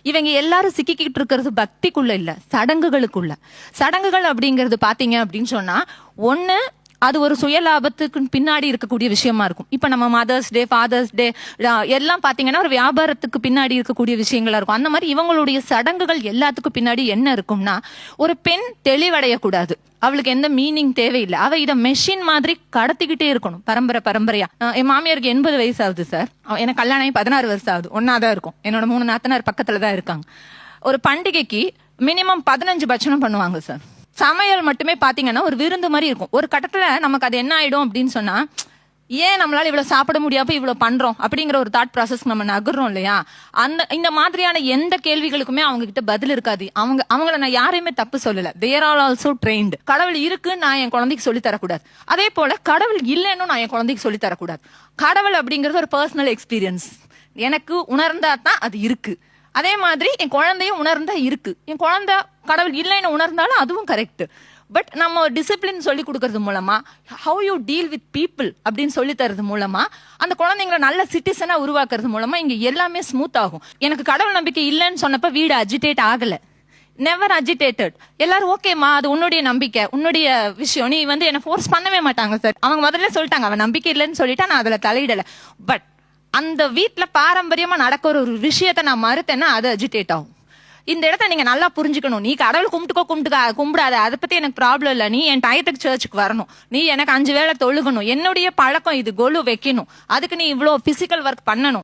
இவங்க எல்லாரும் சிக்கிக்கிட்டு இருக்கிறது பக்திக்குள்ள இல்ல, சடங்குகளுக்குள்ள. சடங்குகள் அப்படிங்கிறது பாத்தீங்க அப்படின்னு சொன்னா, ஒண்ணு அது ஒரு சுயலாபத்துக்கு பின்னாடி இருக்கக்கூடிய விஷயமா இருக்கும். இப்ப நம்ம மதர்ஸ் டே, ஃபாதர்ஸ் டே எல்லாம் பாத்தீங்கன்னா ஒரு வியாபாரத்துக்கு பின்னாடி இருக்கக்கூடிய விஷயங்களா இருக்கும். அந்த மாதிரி இவங்களுடைய சடங்குகள் எல்லாத்துக்கும் பின்னாடி என்ன இருக்கும்னா, ஒரு பெண் தெளிவடையக்கூடாது, அவளுக்கு எந்த மீனிங் தேவையில்லை, அவ இதை மெஷின் மாதிரி கடத்திக்கிட்டே இருக்கணும் பரம்பரையா. என் மாமியாருக்கு 80 வயசு ஆகுது சார். எனக்கு கல்யாணம் 16 வருஷம் ஆகுது. ஒன்னாதான் இருக்கும். என்னோட 3 நாத்தனார் பக்கத்துலதான் இருக்காங்க. ஒரு பண்டிகைக்கு மினிமம் 15 பட்சணம் பண்ணுவாங்க சார். சமையல் மட்டுமே பாத்தீங்கன்னா ஒரு விருந்து மாதிரி இருக்கும். ஒரு கட்டத்துல நமக்கு அது என்ன ஆயிடும் அப்படின்னு சொன்னா, ஏன் நம்மளால இவ்வளவு சாப்பிட முடியாம இவ்வளவு பண்றோம் அப்படிங்கிற ஒரு தாட் ப்ராசஸ் நம்ம நகர்றோம் இல்லையா. இந்த மாதிரியான எந்த கேள்விகளுக்குமே அவங்க கிட்ட பதில் இருக்காது. அவங்கள நான் யாரையுமே தப்பு சொல்லல. There are also trained. கடவுள் இருக்கு நான் என் குழந்தைக்கு சொல்லி தரக்கூடாது. அதே போல கடவுள் இல்லைன்னு நான் என் குழந்தைக்கு சொல்லி தரக்கூடாது. கடவுள் அப்படிங்கிறது ஒரு பர்சனல் எக்ஸ்பீரியன்ஸ். எனக்கு உணர்ந்தா தான் அது இருக்கு. அதே மாதிரி என் குழந்தையும் உணர்ந்தா இருக்கு. என் குழந்தை கடவுள் இல்லைன்னு உணர்ந்தாலும் அதுவும் கரெக்ட். பட் நம்ம டிசிப்ளின் சொல்லி கொடுக்கறது மூலமா, how you deal with people அப்படின்னு சொல்லி தரது மூலமா, அந்த குழந்தைங்களை நல்ல சிட்டிசனா உருவாக்குறது மூலமா இங்க எல்லாமே ஸ்மூத் ஆகும். எனக்கு கடவுள் நம்பிக்கை இல்லைன்னு சொன்னப்ப வீடு அஜிடேட் ஆகல. Never agitated. எல்லாரும் ஓகேமா, அது உன்னுடைய நம்பிக்கை, உன்னுடைய விஷயம், நீ என்ன ஃபோர்ஸ் பண்ணவே மாட்டாங்க சார். அவங்க முதல்ல சொல்லிட்டாங்க, அவன் நம்பிக்கை இல்லைன்னு சொல்லிட்டா நான் அதுல தலையிடல. பட் அந்த வீட்டுல பாரம்பரியமா நடக்கிற ஒரு விஷயத்த நான் மறுத்தேன்னா அது அஜிடேட் ஆகும். இந்த இடத்த நீங்க நல்லா புரிஞ்சுக்கணும். நீ கடவுள் கும்பிடாத, அதை பத்தி எனக்கு ப்ராப்ளம் இல்ல. நீ என் டயத்துக்கு சர்ச்சுக்கு வரணும், நீ எனக்கு 5 வேளை தொழுகணும், என்னுடைய பழக்கம் இது, கொலு வைக்கணும், அதுக்கு நீ இவ்வளவு பிசிக்கல் ஒர்க் பண்ணணும்.